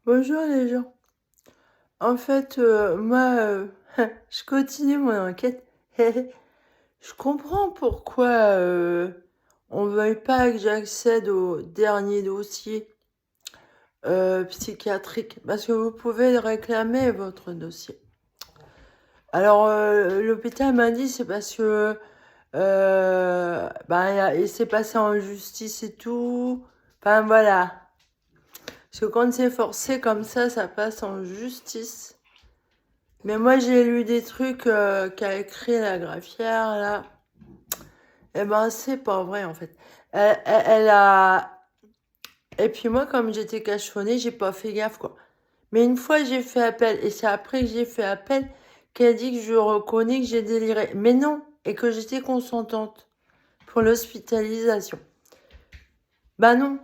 Bonjour les gens. En fait, moi, je continue mon enquête. Je comprends pourquoi on veuille pas que j'accède au dernier dossier psychiatrique, parce que vous pouvez réclamer votre dossier. Alors, l'hôpital m'a dit c'est parce que il s'est passé en justice et tout. Enfin voilà. Parce que quand c'est forcé comme ça passe en justice. Mais moi, j'ai lu des trucs qu'a écrit la graphière, là. Eh ben, c'est pas vrai, en fait. Elle a... Et puis moi, comme j'étais cachonnée, j'ai pas fait gaffe, quoi. Mais une fois, j'ai fait appel. Et c'est après que j'ai fait appel qu'elle dit que je reconnais que j'ai déliré. Mais non, et que j'étais consentante pour l'hospitalisation. Bah non,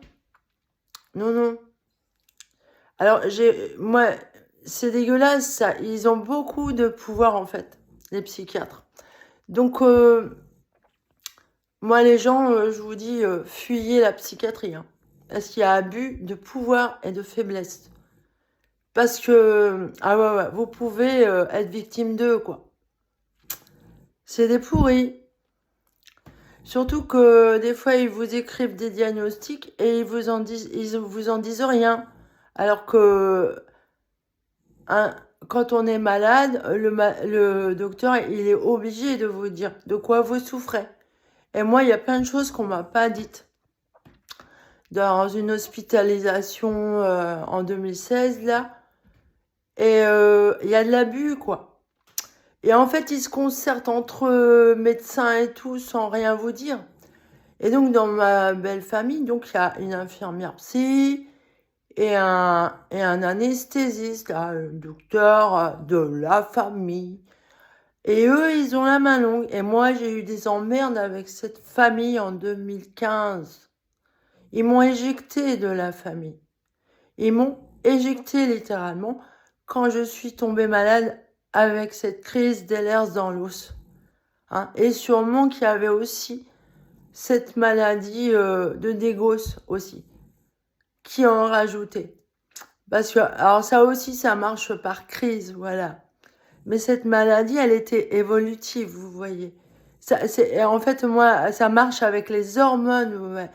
non, non. Alors, moi, c'est dégueulasse, ça. Ils ont beaucoup de pouvoir, en fait, les psychiatres. Donc, moi, les gens, je vous dis, fuyez la psychiatrie, hein, parce qu'il y a abus de pouvoir et de faiblesse. Parce que, ah ouais, ouais, vous pouvez être victime d'eux, quoi. C'est des pourris. Surtout que des fois, ils vous écrivent des diagnostics et ils vous en disent rien. Alors que, hein, quand on est malade, le docteur, il est obligé de vous dire de quoi vous souffrez. Et moi, il y a plein de choses qu'on m'a pas dites. Dans une hospitalisation en 2016, là. Et il y a de l'abus, quoi. Et en fait, ils se concertent entre médecins et tout sans rien vous dire. Et donc, dans ma belle famille, donc il y a une infirmière psy et un anesthésiste, là, le docteur de la famille. Et eux, ils ont la main longue. Et moi, j'ai eu des emmerdes avec cette famille en 2015. Ils m'ont éjecté de la famille. Ils m'ont éjecté littéralement quand je suis tombée malade avec cette crise d'Ehlers dans l'os. Hein. Et sûrement qu'il y avait aussi cette maladie de Dégos aussi, qui en rajoutait. Parce que, alors ça aussi, ça marche par crise, voilà. Mais cette maladie, elle était évolutive, vous voyez. En fait, moi, ça marche avec les hormones. Ouais.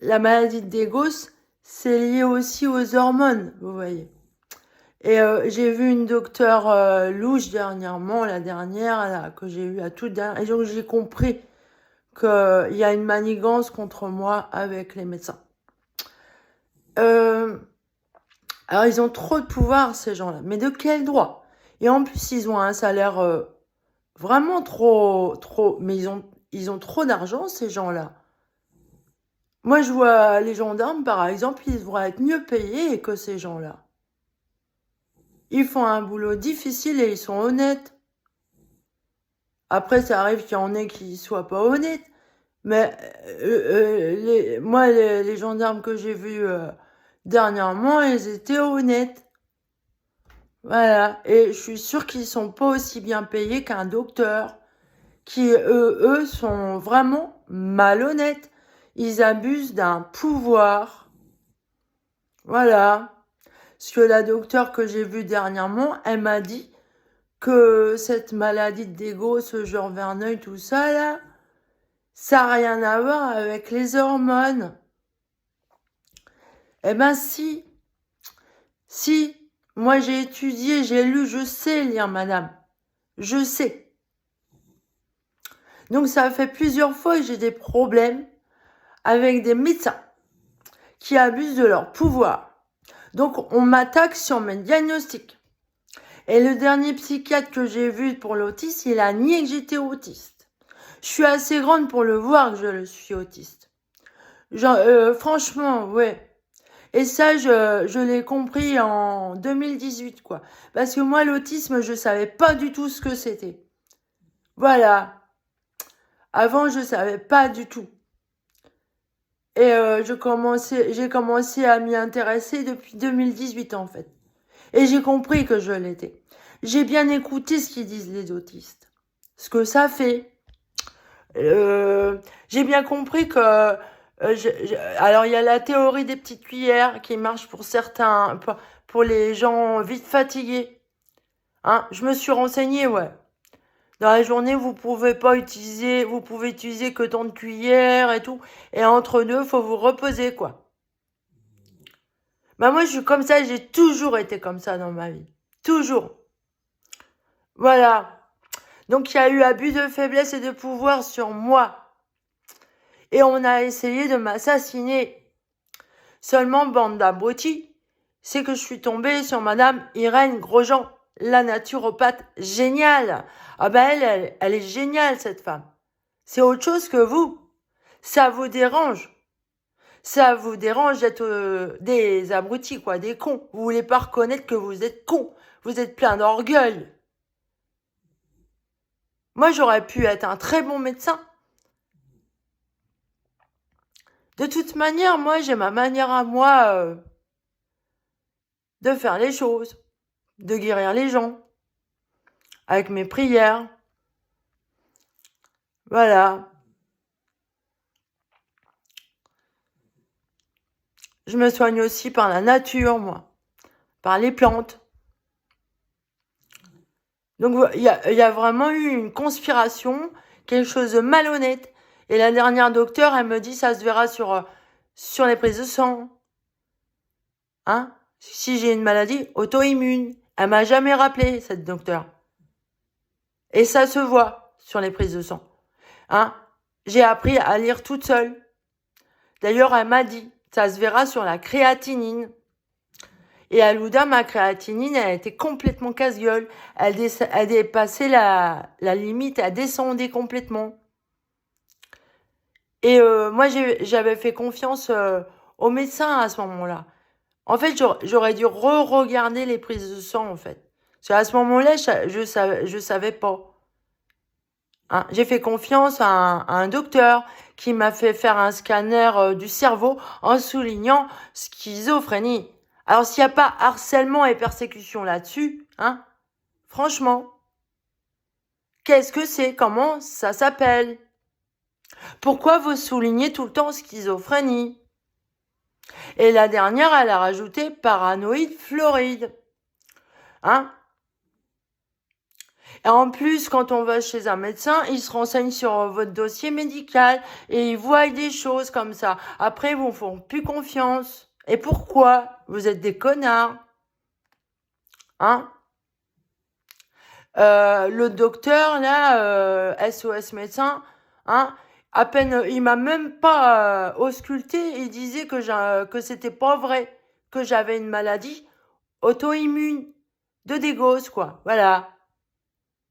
La maladie de Dégos, c'est lié aussi aux hormones, vous voyez. Et j'ai vu une docteure louche dernièrement, la dernière, là, que j'ai eue à toute dernière. Et donc j'ai compris qu'il y a une manigance contre moi avec les médecins. Euh, alors ils ont trop de pouvoir, ces gens-là. Mais de quel droit? Et en plus, ils ont un salaire vraiment trop. Mais ils ont trop d'argent, ces gens-là. Moi, je vois les gendarmes, par exemple, ils devraient être mieux payés que ces gens-là. Ils font un boulot difficile et ils sont honnêtes. Après, ça arrive qu'il y en ait qui soient pas honnêtes. Mais moi, les gendarmes que j'ai vus dernièrement, ils étaient honnêtes. Voilà. Et je suis sûre qu'ils sont pas aussi bien payés qu'un docteur, qui, eux, sont vraiment malhonnêtes. Ils abusent d'un pouvoir. Voilà. Parce que la docteure que j'ai vue dernièrement, elle m'a dit que cette maladie de Dégo, ce genre Verneuil, tout ça, là, ça n'a rien à voir avec les hormones. Eh ben si, si, moi j'ai étudié, j'ai lu, je sais lire, madame. Je sais. Donc ça fait plusieurs fois que j'ai des problèmes avec des médecins qui abusent de leur pouvoir. Donc on m'attaque sur mes diagnostics. Et le dernier psychiatre que j'ai vu pour l'autisme, il a nié que j'étais autiste. Je suis assez grande pour le voir que je suis autiste. Genre, franchement, ouais. Et ça, je l'ai compris en 2018, quoi. Parce que moi, l'autisme, je savais pas du tout ce que c'était. Voilà. Avant, je savais pas du tout. Et j'ai commencé à m'y intéresser depuis 2018, en fait. Et j'ai compris que je l'étais. J'ai bien écouté ce qu'ils disent les autistes. Ce que ça fait. J'ai bien compris que Alors, il y a la théorie des petites cuillères qui marche pour certains, pour les gens vite fatigués. Hein, je me suis renseignée, ouais. Dans la journée, vous pouvez utiliser que tant de cuillères et tout. Et entre deux, faut vous reposer, quoi. Bah, moi, je suis comme ça, j'ai toujours été comme ça dans ma vie. Toujours. Voilà. Donc, il y a eu abus de faiblesse et de pouvoir sur moi. Et on a essayé de m'assassiner. Seulement, bande d'abrutis, c'est que je suis tombée sur Madame Irène Grosjean, la naturopathe géniale. Ah ben elle est géniale, cette femme. C'est autre chose que vous. Ça vous dérange. Ça vous dérange d'être des abrutis, quoi, des cons. Vous voulez pas reconnaître que vous êtes cons. Vous êtes plein d'orgueil. Moi, j'aurais pu être un très bon médecin. De toute manière, moi, j'ai ma manière à moi de faire les choses, de guérir les gens, avec mes prières. Voilà. Je me soigne aussi par la nature, moi, par les plantes. Donc, il y a vraiment eu une conspiration, quelque chose de malhonnête. Et la dernière docteure, elle me dit, ça se verra sur les prises de sang. Hein? Si j'ai une maladie auto-immune. Elle m'a jamais rappelé, cette docteure. Et ça se voit sur les prises de sang. Hein? J'ai appris à lire toute seule. D'ailleurs, elle m'a dit, ça se verra sur la créatinine. Et à Loudun, ma créatinine, elle était complètement casse-gueule. Elle dépassait la limite, elle descendait complètement. Et moi, j'avais fait confiance au médecin à ce moment-là. En fait, j'aurais dû re-regarder les prises de sang, en fait. Parce qu'à ce moment-là, je savais pas. Hein, j'ai fait confiance à un docteur qui m'a fait faire un scanner du cerveau en soulignant schizophrénie. Alors, s'il n'y a pas harcèlement et persécution là-dessus, hein, franchement, qu'est-ce que c'est? Comment ça s'appelle? Pourquoi vous soulignez tout le temps schizophrénie? Et la dernière, elle a rajouté paranoïde floride. Hein? Et en plus, quand on va chez un médecin, il se renseigne sur votre dossier médical et il voit des choses comme ça. Après, ils vous font plus confiance. Et pourquoi? Vous êtes des connards. Hein? Le docteur, là, SOS médecin, hein, à peine, il m'a même pas ausculté, il disait que c'était pas vrai, que j'avais une maladie auto-immune, de dégauche, quoi, voilà.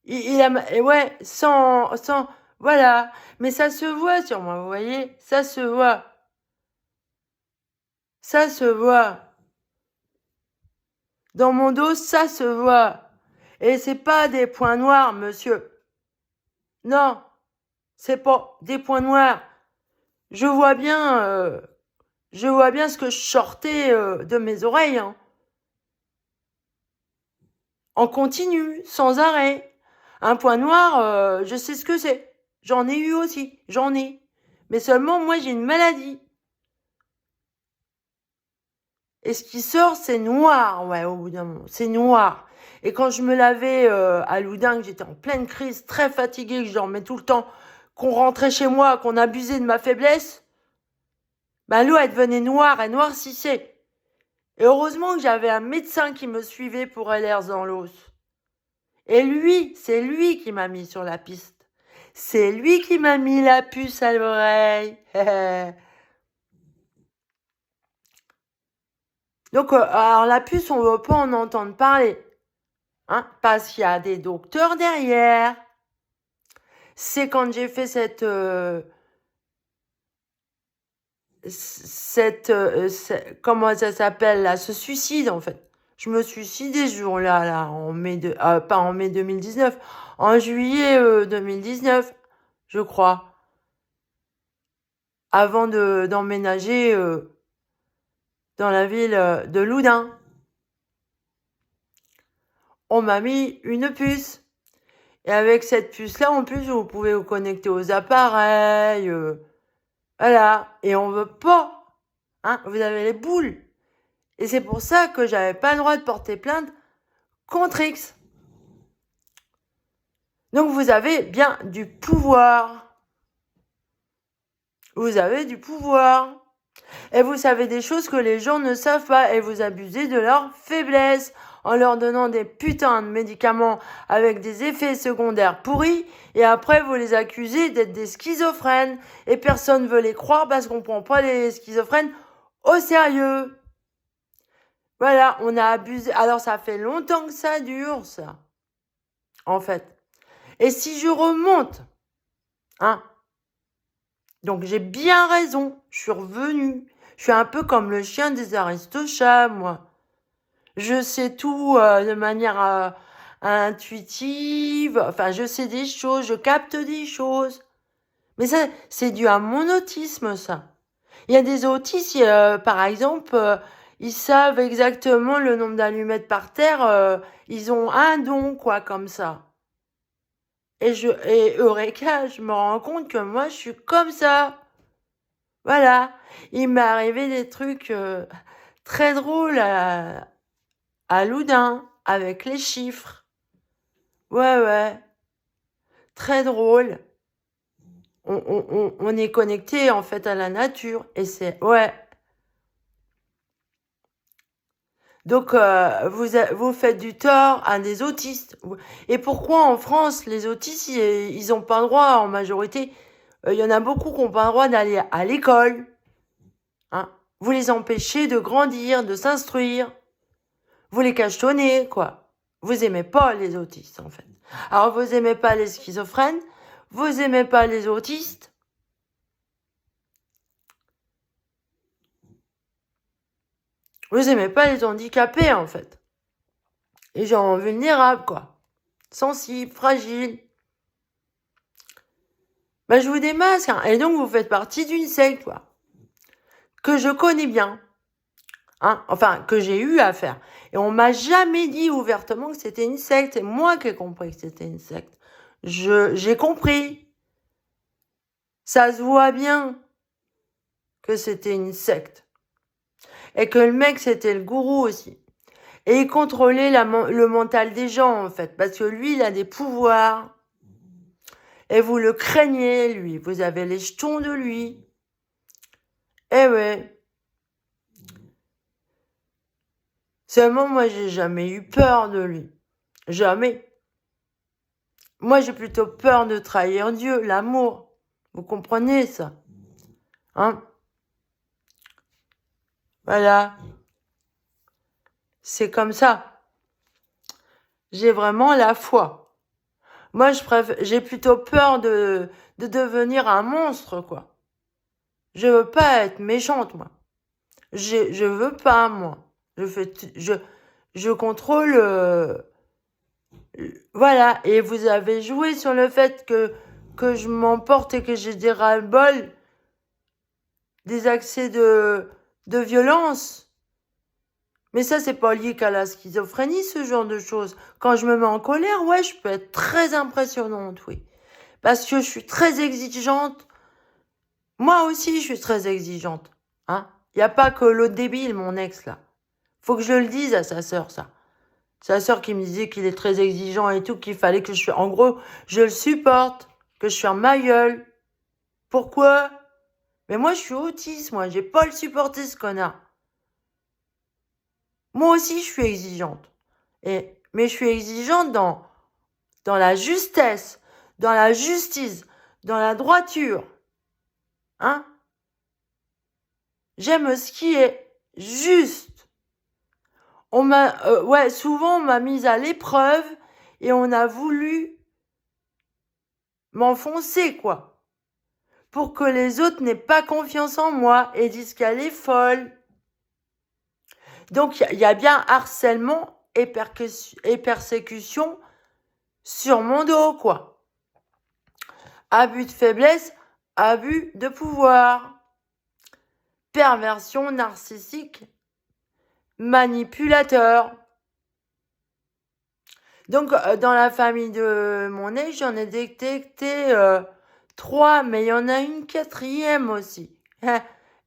Et ouais, voilà. Mais ça se voit sur moi, vous voyez, ça se voit. Ça se voit. Dans mon dos, ça se voit. Et c'est pas des points noirs, monsieur. Non. C'est pas des points noirs. Je vois bien ce que je sortais de mes oreilles. Hein. En continu, sans arrêt. Un point noir, je sais ce que c'est. J'en ai eu aussi. J'en ai. Mais seulement, moi, j'ai une maladie. Et ce qui sort, c'est noir. Ouais, au bout d'un moment. C'est noir. Et quand je me lavais à Loudun, que j'étais en pleine crise, très fatiguée, que je dormais tout le temps, qu'on rentrait chez moi, qu'on abusait de ma faiblesse, bah, l'eau, elle devenait noire, elle noircissait. Et heureusement que j'avais un médecin qui me suivait pour LR dans l'os. Et lui, c'est lui qui m'a mis sur la piste. C'est lui qui m'a mis la puce à l'oreille. Donc, alors la puce, on ne veut pas en entendre parler. Hein, parce qu'il y a des docteurs derrière. C'est quand j'ai fait comment ça s'appelle là, ce suicide en fait. Je me suis suicidée ce jour-là, là, pas en mai 2019, en juillet 2019, je crois, avant d'emménager dans la ville de Loudun. On m'a mis une puce. Et avec cette puce-là, en plus, vous pouvez vous connecter aux appareils, Voilà. Et on veut pas. Hein, vous avez les boules. Et c'est pour ça que j'avais pas le droit de porter plainte contre X. Donc vous avez bien du pouvoir. Vous avez du pouvoir. Et vous savez des choses que les gens ne savent pas. Et vous abusez de leur faiblesse en leur donnant des putains de médicaments avec des effets secondaires pourris. Et après, vous les accusez d'être des schizophrènes. Et personne ne veut les croire parce qu'on ne prend pas les schizophrènes au sérieux. Voilà, on a abusé. Alors, ça fait longtemps que ça dure, ça. En fait. Et si je remonte, hein, donc j'ai bien raison, je suis revenue. Je suis un peu comme le chien des Aristochats, moi. Je sais tout de manière intuitive, enfin je sais des choses, je capte des choses. Mais ça, c'est dû à mon autisme, ça. Il y a des autistes, par exemple, ils savent exactement le nombre d'allumettes par terre, ils ont un don, quoi, comme ça. Et Eureka, je me rends compte que moi, je suis comme ça. Voilà. Il m'est arrivé des trucs très drôles à Loudun, avec les chiffres. Ouais. Très drôle. On est connecté, en fait, à la nature. Et c'est... Ouais. Donc, vous faites du tort à des autistes. Et pourquoi en France, les autistes, ils n'ont pas le droit, en majorité, il y en a beaucoup qui n'ont pas le droit d'aller à l'école. Hein. Vous les empêchez de grandir, de s'instruire. Vous les cachetonnez, quoi. Vous aimez pas les autistes, en fait. Alors, vous aimez pas les schizophrènes, vous aimez pas les autistes. Vous aimez pas les handicapés, en fait. Les gens vulnérables, quoi. Sensibles, fragiles. Ben, je vous démasque, hein. Et donc, vous faites partie d'une secte, quoi. Que je connais bien. Hein, enfin, que j'ai eu à faire. Et on m'a jamais dit ouvertement que c'était une secte. C'est moi qui ai compris que c'était une secte. J'ai compris. Ça se voit bien que c'était une secte. Et que le mec, c'était le gourou aussi. Et il contrôlait le mental des gens, en fait. Parce que lui, il a des pouvoirs. Et vous le craignez, lui. Vous avez les jetons de lui. Eh ouais. Seulement, moi, j'ai jamais eu peur de lui. Jamais. Moi, j'ai plutôt peur de trahir Dieu, l'amour. Vous comprenez ça? Hein? Voilà. C'est comme ça. J'ai vraiment la foi. Moi, j'ai plutôt peur de devenir un monstre, quoi. Je veux pas être méchante, moi. Je veux pas, moi. Je contrôle, voilà. Et vous avez joué sur le fait que je m'emporte et que j'ai des ras-le-bol, des accès de violence. Mais ça, c'est pas lié qu'à la schizophrénie, ce genre de choses. Quand je me mets en colère, ouais, je peux être très impressionnante, oui. Parce que je suis très exigeante. Moi aussi, je suis très exigeante. Hein? Il n'y a pas que l'autre débile, mon ex, là. Faut que je le dise à sa sœur, ça. Sa sœur qui me disait qu'il est très exigeant et tout, qu'il fallait que je sois... En gros, je le supporte, que je ferme ma gueule. Pourquoi? Mais moi, je suis autiste, moi. J'ai pas le supporter, ce connard. Moi aussi, je suis exigeante. Mais je suis exigeante dans la justesse, dans la justice, dans la droiture. Hein? J'aime ce qui est juste. Souvent, on m'a mise à l'épreuve et on a voulu m'enfoncer, quoi. Pour que les autres n'aient pas confiance en moi et disent qu'elle est folle. Donc, il y a bien harcèlement et persécution sur mon dos, quoi. Abus de faiblesse, abus de pouvoir. Perversion narcissique, manipulateur. Donc, dans la famille de mon ex, j'en ai détecté 3, mais il y en a une quatrième aussi.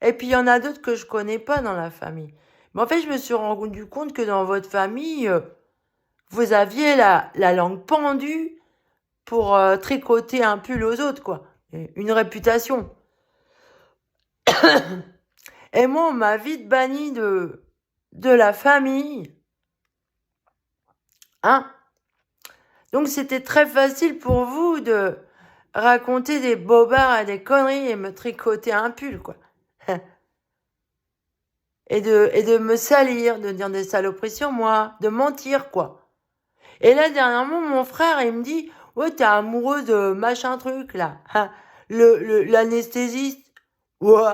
Et puis, il y en a d'autres que je connais pas dans la famille. Mais en fait, je me suis rendu compte que dans votre famille, vous aviez la langue pendue pour tricoter un pull aux autres, quoi. Une réputation. Et moi, on m'a vite banni de la famille. Hein? Donc, c'était très facile pour vous de raconter des bobards et des conneries et me tricoter un pull, quoi. Et de me salir, de dire des saloperies sur moi, de mentir, quoi. Et là, dernièrement, mon frère, il me dit, ouais, t'es amoureux de machin truc, là. L'anesthésiste. Ouais.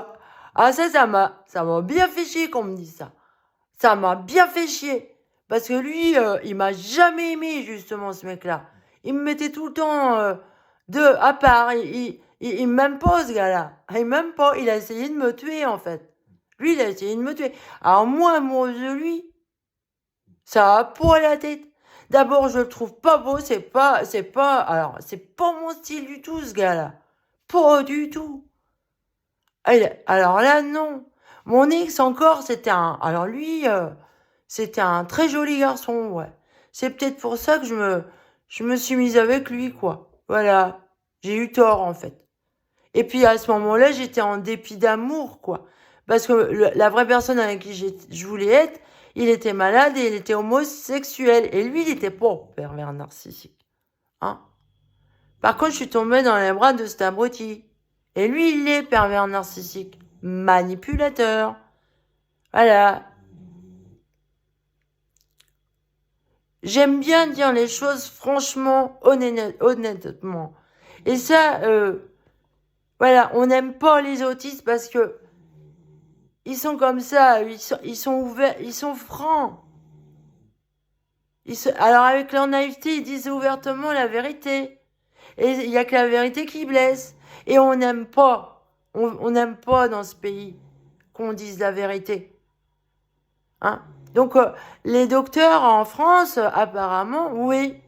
Ah, ça m'a bien fait chier qu'on me dise ça. Ça m'a bien fait chier. Parce que lui, il m'a jamais aimé, justement, ce mec-là. Il me mettait tout le temps à part. Il m'aime pas, ce gars-là. Il m'aime pas. Il a essayé de me tuer, en fait. Lui, il a essayé de me tuer. Alors, moi, amoureuse de lui, ça a pas la tête. D'abord, je le trouve pas beau, c'est pas mon style du tout, ce gars-là. Pas du tout. Alors là, non. Mon ex encore, alors lui, c'était un très joli garçon, ouais. C'est peut-être pour ça que je me suis mise avec lui, quoi. Voilà. J'ai eu tort, en fait. Et puis, à ce moment-là, j'étais en dépit d'amour, quoi. Parce que la vraie personne avec qui je voulais être, il était malade et il était homosexuel. Et lui, il était pas pervers narcissique. Hein? Par contre, je suis tombée dans les bras de cet abruti. Et lui, il est pervers narcissique. Manipulateur. Voilà. J'aime bien dire les choses franchement, honnêtement. Et ça, voilà, on n'aime pas les autistes parce que ils sont comme ça, ils sont ouverts, ils sont francs. Alors avec leur naïveté, ils disent ouvertement la vérité. Et il n'y a que la vérité qui blesse. Et on n'aime pas. On n'aime pas dans ce pays qu'on dise la vérité. Hein? Donc, les docteurs en France, apparemment, oui.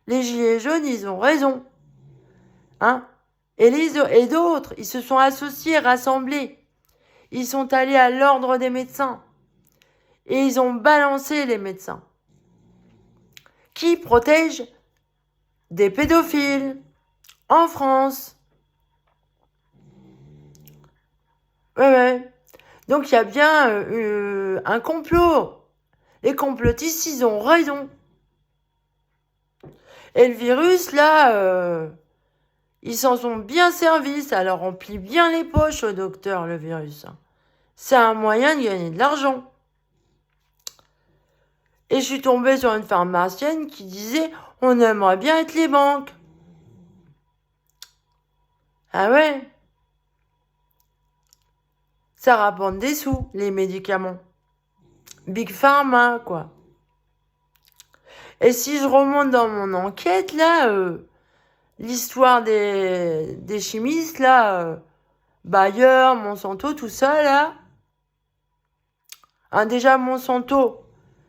Les gilets jaunes, ils ont raison. Hein? Et d'autres, ils se sont associés, rassemblés. Ils sont allés à l'ordre des médecins. Et ils ont balancé les médecins. Qui protège des pédophiles en France. Ouais. Donc il y a bien un complot. Les complotistes, ils ont raison. Et le virus, là, ils s'en sont bien servis. Ça leur remplit bien les poches au docteur, le virus. C'est un moyen de gagner de l'argent. Et je suis tombée sur une pharmacienne qui disait « On aimerait bien être les banques. » Ah ouais? Ça rapporte des sous, les médicaments. Big Pharma, quoi. Et si je remonte dans mon enquête, là, l'histoire des chimistes, là, Bayer, Monsanto, tout ça, là. Déjà, Monsanto,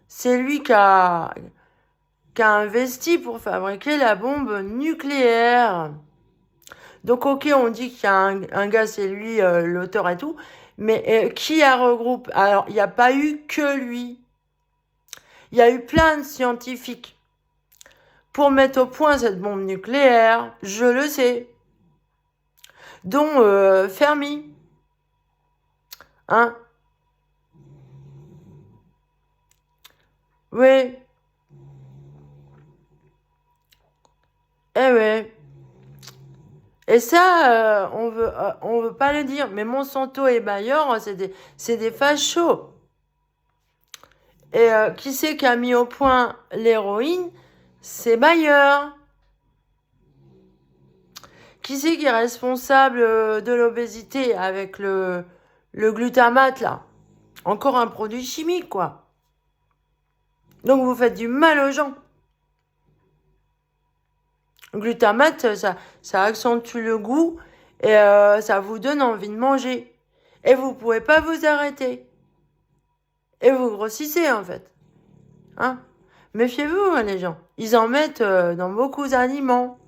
c'est lui qui a investi pour fabriquer la bombe nucléaire. Donc, ok, on dit qu'il y a un gars, c'est lui, l'auteur et tout. Mais qui a regroupé? Alors, il n'y a pas eu que lui. Il y a eu plein de scientifiques pour mettre au point cette bombe nucléaire. Je le sais. Dont Fermi. Hein? Oui. Eh ouais. Et ça, on veut pas le dire. Mais Monsanto et Bayer, c'est des fachos. Et qui c'est qui a mis au point l'héroïne? C'est Bayer. Qui c'est qui est responsable de l'obésité avec le glutamate, là? Encore un produit chimique, quoi. Donc vous faites du mal aux gens. Le glutamate, ça accentue le goût et ça vous donne envie de manger. Et vous pouvez pas vous arrêter. Et vous grossissez, en fait. Hein? Méfiez-vous, hein, les gens. Ils en mettent dans beaucoup d'aliments.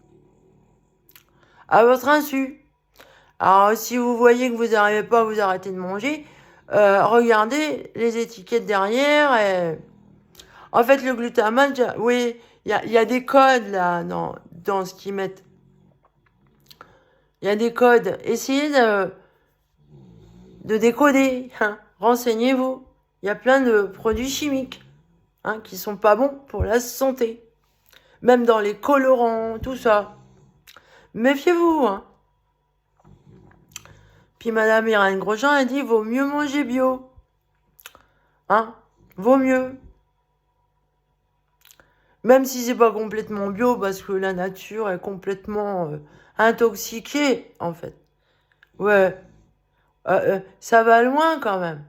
à votre insu. Alors, si vous voyez que vous n'arrivez pas à vous arrêter de manger, regardez les étiquettes derrière. Et... En fait, le glutamate, oui, il y a des codes là dans ce qu'ils mettent. Il y a des codes. Essayez de décoder. Hein. Renseignez-vous. Il y a plein de produits chimiques qui sont pas bons pour la santé. Même dans les colorants, tout ça. Méfiez-vous. Hein. Puis Madame Irène Grosjean a dit, vaut mieux manger bio. Hein, vaut mieux. Même si c'est pas complètement bio, parce que la nature est complètement intoxiquée, en fait. Ouais. Ça va loin, quand même.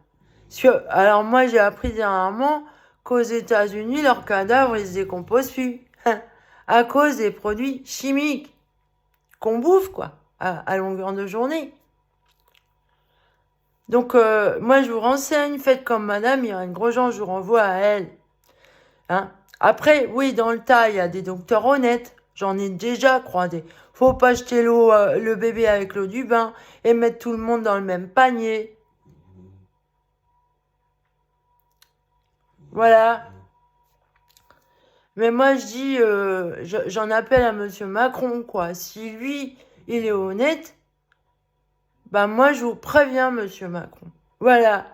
Alors moi, j'ai appris dernièrement qu'aux États-Unis, leurs cadavres, ils se décomposent plus. À cause des produits chimiques qu'on bouffe, quoi, à longueur de journée. Donc, moi, je vous renseigne, faites comme Madame Irène Grosjean, je vous renvoie à elle. Hein. Après, oui, dans le tas, il y a des docteurs honnêtes. J'en ai déjà croisé. Faut pas jeter le bébé avec l'eau du bain et mettre tout le monde dans le même panier. Voilà. Mais moi, je dis, j'en appelle à Monsieur Macron, quoi. Si lui, il est honnête, bah moi, je vous préviens, Monsieur Macron. Voilà.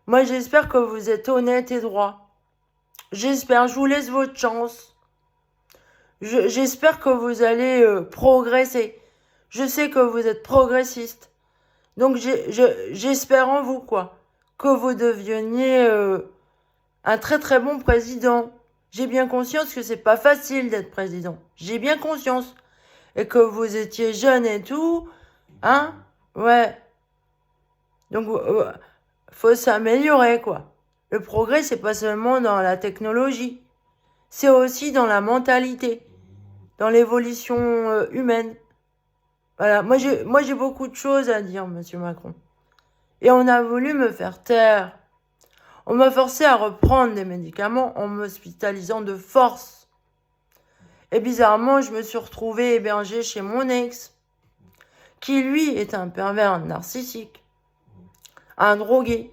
Moi, j'espère que vous êtes honnête et droit. J'espère, je vous laisse votre chance. J'espère que vous allez progresser. Je sais que vous êtes progressiste. Donc, j'espère en vous, quoi. Que vous deveniez un très très bon président. J'ai bien conscience que c'est pas facile d'être président. J'ai bien conscience. Et que vous étiez jeune et tout. Hein? Ouais. Donc, faut s'améliorer, quoi. Le progrès, c'est pas seulement dans la technologie. C'est aussi dans la mentalité. Dans l'évolution humaine. Voilà. Moi, j'ai beaucoup de choses à dire, Monsieur Macron. Et on a voulu me faire taire. On m'a forcé à reprendre des médicaments en m'hospitalisant de force. Et bizarrement, je me suis retrouvée hébergée chez mon ex, qui lui est un pervers narcissique, un drogué,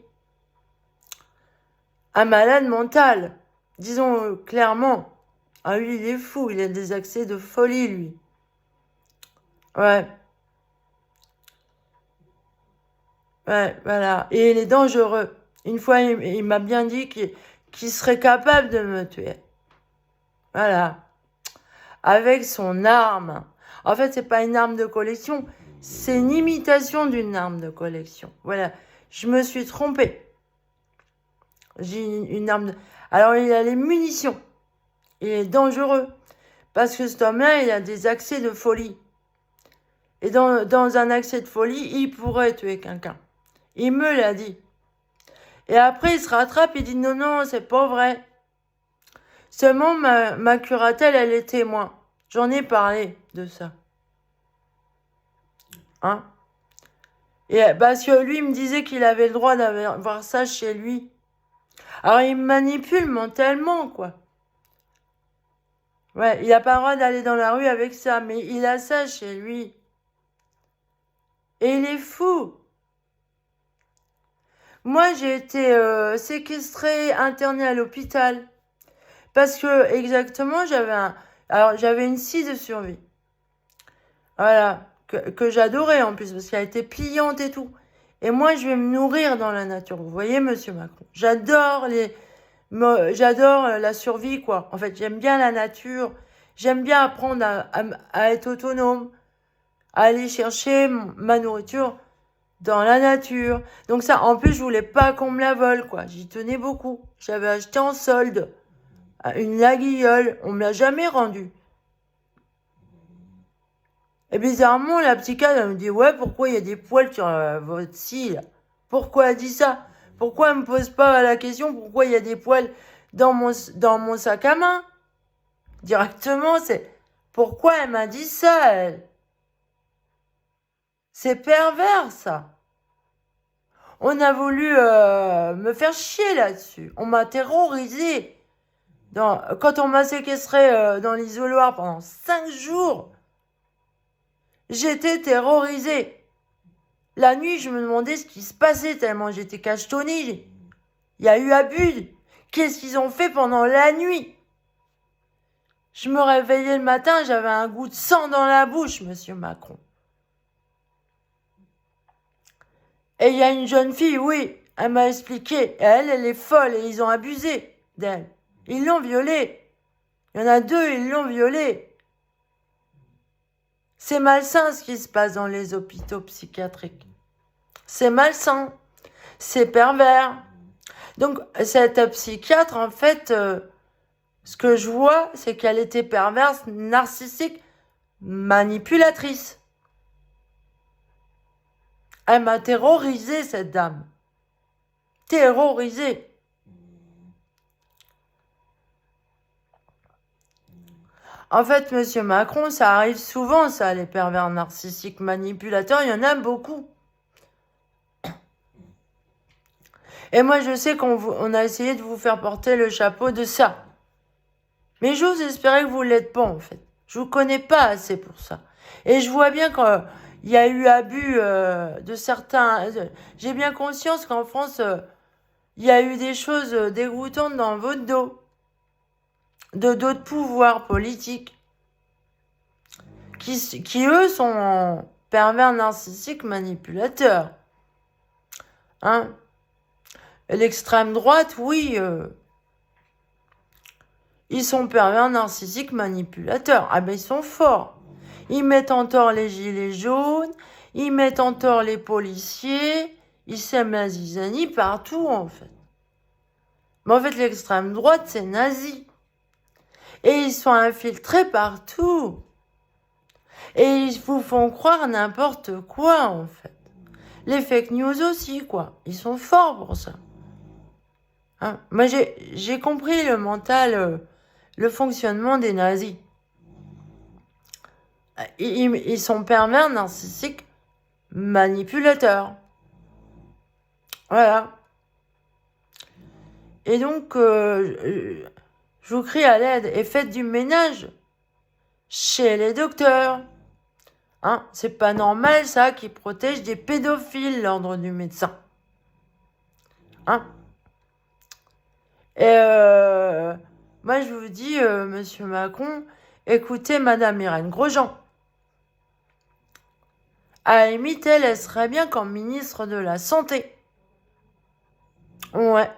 un malade mental. Disons clairement, lui il est fou, il a des accès de folie lui. Ouais. Ouais, voilà. Et il est dangereux. Une fois, il m'a bien dit qu'il serait capable de me tuer. Voilà. Avec son arme. En fait, c'est pas une arme de collection, c'est une imitation d'une arme de collection. Voilà. Je me suis trompée. J'ai une arme de... Alors, il a les munitions. Il est dangereux. Parce que cet homme-là, il a des accès de folie. Et dans un accès de folie, il pourrait tuer quelqu'un. Il me l'a dit. Et après, il se rattrape et dit non, non, c'est pas vrai. Seulement, ma curatelle, elle est témoin. J'en ai parlé de ça. Hein? Et parce que lui, il me disait qu'il avait le droit d'avoir ça chez lui. Alors, il me manipule mentalement, quoi. Ouais, il n'a pas le droit d'aller dans la rue avec ça, mais il a ça chez lui. Et il est fou. Moi, j'ai été séquestrée, internée à l'hôpital. Parce que, exactement, j'avais une scie de survie. Voilà. Que j'adorais en plus, parce qu'elle était pliante et tout. Et moi, je vais me nourrir dans la nature. Vous voyez, Monsieur Macron. J'adore la survie, quoi. En fait, j'aime bien la nature. J'aime bien apprendre à être autonome. À aller chercher ma nourriture dans la nature. Donc ça, en plus, je voulais pas qu'on me la vole, quoi. J'y tenais beaucoup. J'avais acheté en solde une laguiole. On me l'a jamais rendue. Et bizarrement, la psychiatre, elle me dit, ouais, pourquoi il y a des poils sur votre cils? Pourquoi elle dit ça? Pourquoi elle me pose pas la question, pourquoi il y a des poils dans mon sac à main? Directement, c'est, pourquoi elle m'a dit ça, elle? C'est pervers, ça. On a voulu me faire chier là-dessus. On m'a terrorisé. Quand on m'a séquestré dans l'isoloir pendant 5 jours, J'étais terrorisée. La nuit, je me demandais ce qui se passait tellement j'étais cachetonnée. Il y a eu abus. Qu'est-ce qu'ils ont fait pendant la nuit? Je me réveillais le matin, j'avais un goût de sang dans la bouche, monsieur Macron. Et il y a une jeune fille, oui, elle m'a expliqué. Elle est folle et ils ont abusé d'elle. Ils l'ont violée. Il y en a 2, ils l'ont violée. C'est malsain ce qui se passe dans les hôpitaux psychiatriques. C'est malsain. C'est pervers. Donc, cette psychiatre, en fait, ce que je vois, c'est qu'elle était perverse, narcissique, manipulatrice. Elle m'a terrorisée, cette dame. Terrorisée. En fait, monsieur Macron, ça arrive souvent, ça, les pervers narcissiques manipulateurs, il y en a beaucoup. Et moi, je sais qu'on a essayé de vous faire porter le chapeau de ça. Mais j'ose espérer que vous ne l'êtes pas, en fait. Je vous connais pas assez pour ça. Et je vois bien qu'il y a eu abus de certains... J'ai bien conscience qu'en France, il y a eu des choses dégoûtantes dans votre dos. De d'autres pouvoirs politiques. Qui eux, sont pervers narcissiques manipulateurs. Hein? L'extrême droite, oui... ils sont pervers narcissiques manipulateurs. Ah ben ils sont forts. Ils mettent en tort les gilets jaunes, ils mettent en tort les policiers, ils sèment la zizanie partout en fait. Mais en fait l'extrême droite c'est nazi. Et ils sont infiltrés partout. Et ils vous font croire n'importe quoi en fait. Les fake news aussi quoi. Ils sont forts pour ça. Hein? Moi j'ai compris le mental... le fonctionnement des nazis. Ils sont pervers, narcissiques, manipulateurs. Voilà. Et donc, je vous crie à l'aide et faites du ménage chez les docteurs. Hein, c'est pas normal ça qui protège des pédophiles, l'ordre du médecin. Hein. Et moi je vous dis, monsieur Macron, écoutez madame Irène Grosjean. À la limite, elle serait bien comme ministre de la Santé. Ouais.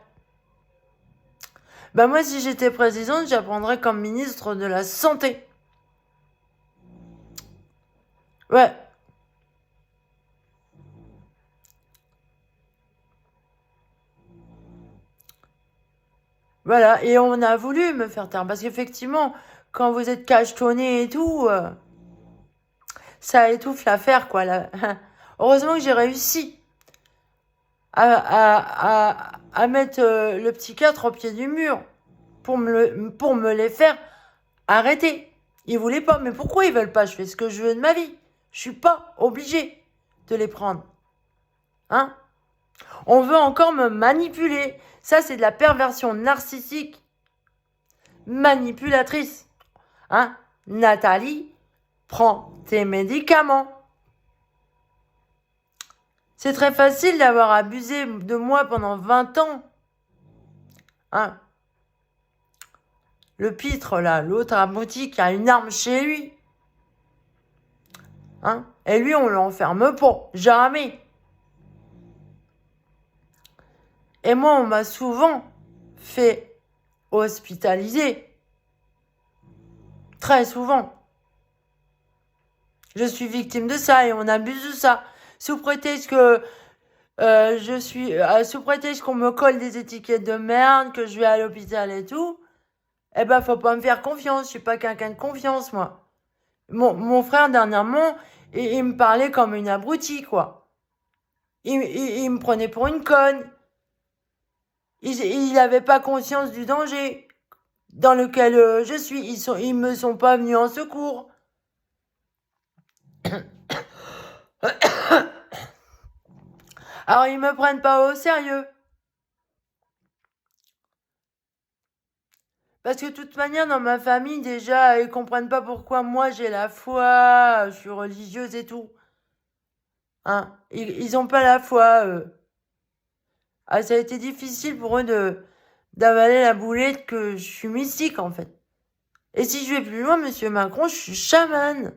Bah moi, si j'étais présidente, j'apprendrais comme ministre de la Santé. Ouais. Voilà. Et on a voulu me faire taire. Parce qu'effectivement, quand vous êtes cachetonné et tout, ça étouffe l'affaire, quoi. Heureusement que j'ai réussi à mettre le psychiatre au pied du mur pour me les faire arrêter. Ils voulaient pas. Mais pourquoi ils veulent pas? Je fais ce que je veux de ma vie. Je suis pas obligée de les prendre. Hein? On veut encore me manipuler. Ça, c'est de la perversion narcissique. Manipulatrice. Hein? Nathalie, prends tes médicaments. C'est très facile d'avoir abusé de moi pendant 20 ans. Hein? Le pitre, là, l'autre abruti qui a une arme chez lui. Hein? Et lui, on l'enferme pas. Jamais. Et moi, on m'a souvent fait hospitaliser. Très souvent. Je suis victime de ça et on abuse de ça. Sous prétexte que sous prétexte qu'on me colle des étiquettes de merde, que je vais à l'hôpital et tout, eh ben, faut pas me faire confiance. Je suis pas quelqu'un de confiance, moi. Mon frère, dernièrement, il me parlait comme une abrutie, quoi. Il me prenait pour une conne. Il n'avait pas conscience du danger dans lequel je suis. Ils me sont pas venus en secours. Alors, ils me prennent pas au sérieux. Parce que de toute manière, dans ma famille, déjà, ils comprennent pas pourquoi moi j'ai la foi, je suis religieuse et tout. Hein? Ils ont pas la foi, eux. Ah, ça a été difficile pour eux d'avaler la boulette que je suis mystique, en fait. Et si je vais plus loin, monsieur Macron, je suis chamane.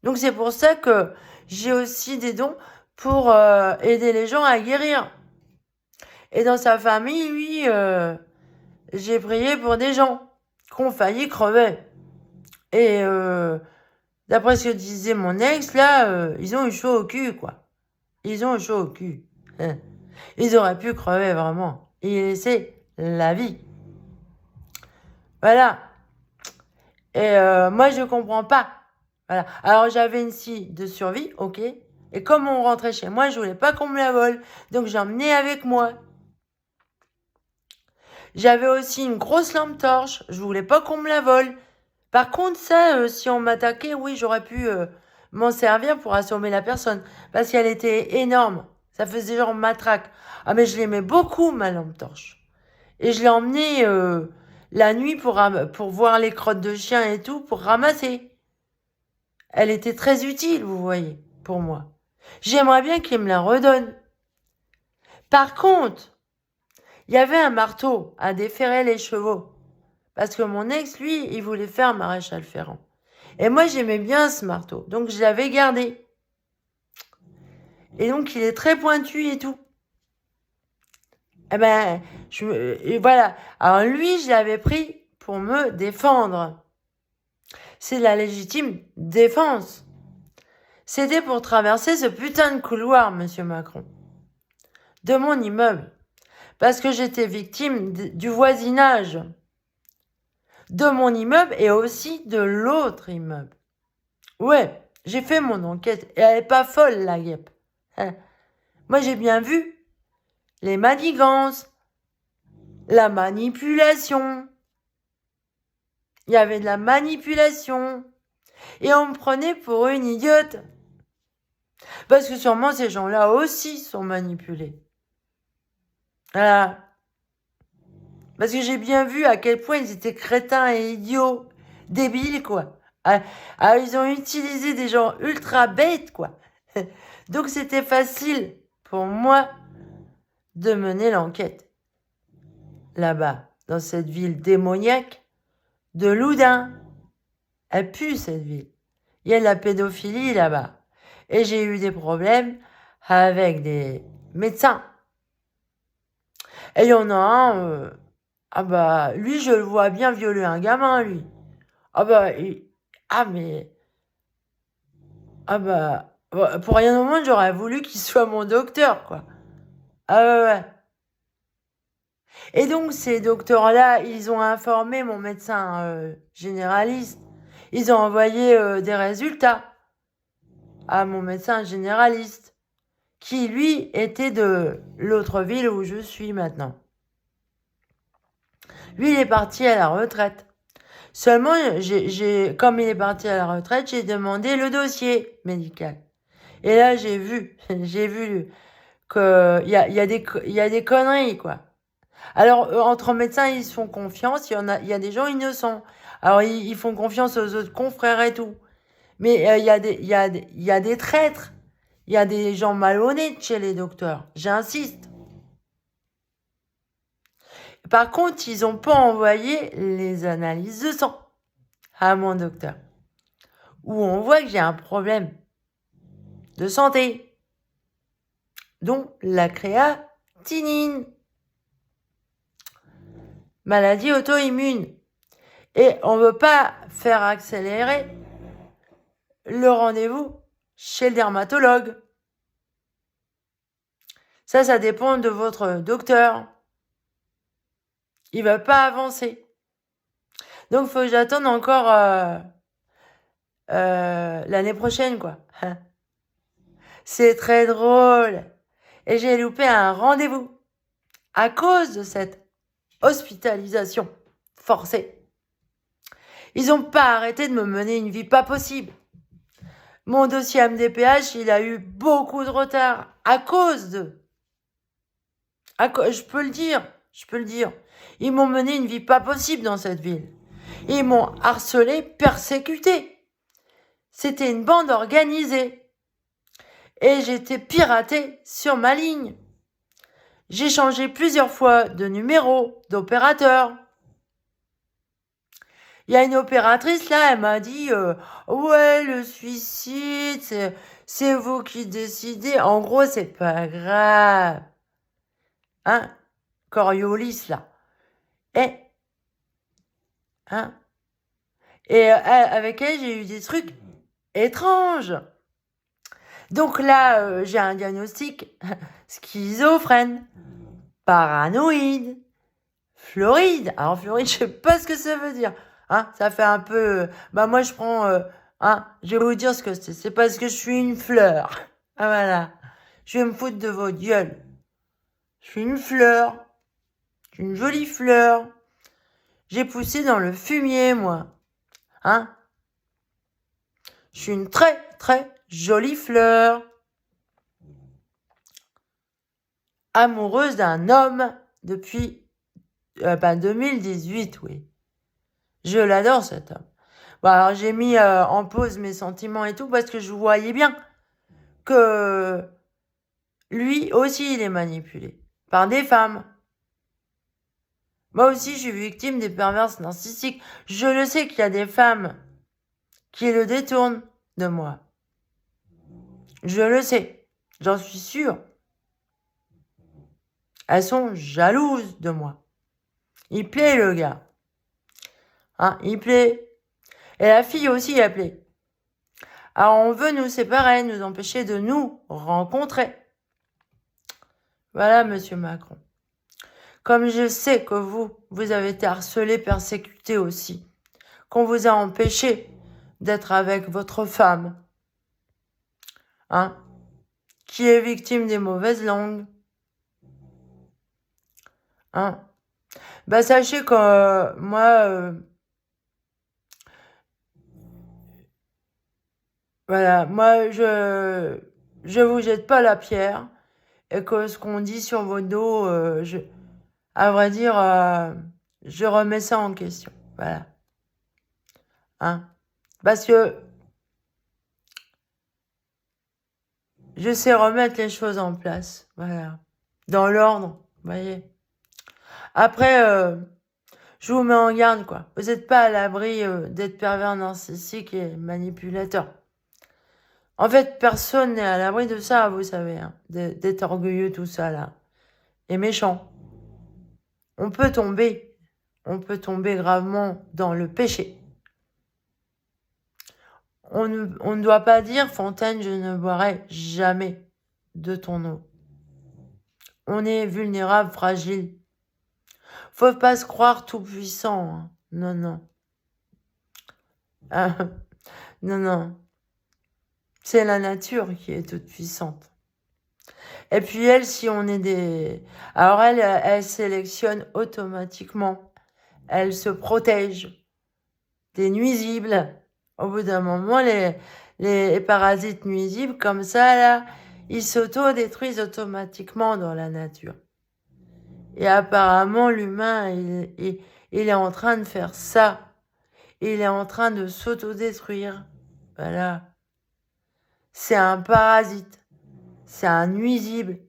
Donc c'est pour ça que j'ai aussi des dons pour aider les gens à guérir. Et dans sa famille, lui, j'ai prié pour des gens qui ont failli crever. Et d'après ce que disait mon ex, là, ils ont eu chaud au cul, quoi. Ils ont eu chaud au cul. Ils auraient pu crever, vraiment. Et laisser la vie. Voilà. Et moi, je comprends pas. Voilà. Alors, j'avais une scie de survie, ok. Et comme on rentrait chez moi, je voulais pas qu'on me la vole. Donc, j'ai emmené avec moi. J'avais aussi une grosse lampe torche. Je voulais pas qu'on me la vole. Par contre, ça, si on m'attaquait, oui, j'aurais pu m'en servir pour assommer la personne. Parce qu'elle était énorme. Ça faisait genre matraque. Ah, mais je l'aimais beaucoup, ma lampe torche. Et je l'ai emmenée la nuit pour voir les crottes de chien et tout, pour ramasser. Elle était très utile, vous voyez, pour moi. J'aimerais bien qu'il me la redonne. Par contre, il y avait un marteau à déferrer les chevaux. Parce que mon ex, lui, il voulait faire maréchal Ferrand. Et moi, j'aimais bien ce marteau. Donc, je l'avais gardé. Et donc, il est très pointu et tout. Eh ben, et voilà. Alors, lui, je l'avais pris pour me défendre. C'est la légitime défense. C'était pour traverser ce putain de couloir, monsieur Macron. De mon immeuble. Parce que j'étais victime du voisinage. De mon immeuble et aussi de l'autre immeuble. Ouais, j'ai fait mon enquête et elle est pas folle, la guêpe. Moi, j'ai bien vu les manigances, la manipulation. Il y avait de la manipulation. Et on me prenait pour une idiote. Parce que sûrement, ces gens-là aussi sont manipulés. Voilà. Parce que j'ai bien vu à quel point ils étaient crétins et idiots. Débiles, quoi. Ah, ils ont utilisé des gens ultra bêtes, quoi. Donc, c'était facile pour moi de mener l'enquête. Là-bas, dans cette ville démoniaque de Loudun. Elle pue, cette ville. Il y a de la pédophilie là-bas. Et j'ai eu des problèmes avec des médecins. Et il y en a un, ah bah, lui, je le vois bien violer un gamin, lui. Ah bah, ah bah, pour rien au monde, j'aurais voulu qu'il soit mon docteur, quoi. Ah ouais. Et donc, ces docteurs-là, ils ont informé mon médecin généraliste. Ils ont envoyé des résultats à mon médecin généraliste, qui, lui, était de l'autre ville où je suis maintenant. Lui, il est parti à la retraite. Seulement, comme il est parti à la retraite, j'ai demandé le dossier médical. Et là, j'ai vu qu'il y a des conneries, quoi. Alors, entre médecins, ils se font confiance. Il y a des gens innocents. Alors, ils font confiance aux autres confrères et tout. Mais il y a des traîtres. Il y a des gens malhonnêtes chez les docteurs. J'insiste. Par contre, ils n'ont pas envoyé les analyses de sang à mon docteur. Où on voit que j'ai un problème de santé. Dont la créatinine. Maladie auto-immune. Et on ne veut pas faire accélérer le rendez-vous chez le dermatologue. Ça dépend de votre docteur. Il ne va pas avancer. Donc, il faut que j'attende encore l'année prochaine, quoi. C'est très drôle. Et j'ai loupé un rendez-vous à cause de cette hospitalisation forcée. Ils n'ont pas arrêté de me mener une vie pas possible. Mon dossier MDPH, il a eu beaucoup de retard à cause de... je peux le dire, je peux le dire. Ils m'ont mené une vie pas possible dans cette ville. Ils m'ont harcelé, persécuté. C'était une bande organisée. Et j'étais piratée sur ma ligne. J'ai changé plusieurs fois de numéro, d'opérateur. Il y a une opératrice là, elle m'a dit ouais, le suicide, c'est vous qui décidez. En gros, c'est pas grave. Hein? Coriolis là. Et hein? Et avec elle, j'ai eu des trucs étranges. Donc là, j'ai un diagnostic schizophrène, paranoïde, Floride. Alors Floride, je sais pas ce que ça veut dire. Hein, ça fait un peu... bah moi, je prends... je vais vous dire ce que c'est. C'est parce que je suis une fleur. Ah voilà. Je vais me foutre de votre gueule. Je suis une fleur. Je suis une jolie fleur. J'ai poussé dans le fumier, moi. Hein? Je suis une très, très jolie fleur. Amoureuse d'un homme depuis 2018, oui. Je l'adore, cet homme. Bon, alors j'ai mis en pause mes sentiments et tout parce que je voyais bien que lui aussi, il est manipulé par des femmes. Moi aussi, je suis victime des perverses narcissiques. Je le sais qu'il y a des femmes qui le détournent de moi. Je le sais. J'en suis sûre. Elles sont jalouses de moi. Il plaît, le gars. Hein, il plaît. Et la fille aussi, elle plaît. Alors, on veut nous séparer, nous empêcher de nous rencontrer. Voilà, monsieur Macron. Comme je sais que vous avez été harcelé, persécuté aussi. Qu'on vous a empêché d'être avec votre femme. Hein? Qui est victime des mauvaises langues. Hein? Bah, sachez que moi... voilà, moi, je vous jette pas la pierre. Et que ce qu'on dit sur vos dos, à vrai dire, je remets ça en question. Voilà. Hein? Parce que je sais remettre les choses en place. Voilà. Dans l'ordre, vous voyez. Après, je vous mets en garde, quoi. Vous n'êtes pas à l'abri d'être pervers narcissique et manipulateur. En fait, personne n'est à l'abri de ça, vous savez. Hein, d'être orgueilleux, tout ça, là. Et méchant. On peut tomber gravement dans le péché. On ne doit pas dire, Fontaine, je ne boirai jamais de ton eau. On est vulnérable, fragile. Faut pas se croire tout puissant. Hein. Non, non. Ah, non, non. C'est la nature qui est toute puissante. Et puis elle, si on est des... alors elle sélectionne automatiquement. Elle se protège des nuisibles. Au bout d'un moment, les parasites nuisibles, comme ça, là, ils s'auto-détruisent automatiquement dans la nature. Et apparemment, l'humain, il est en train de faire ça. Il est en train de s'auto-détruire. Voilà. C'est un parasite. C'est un nuisible.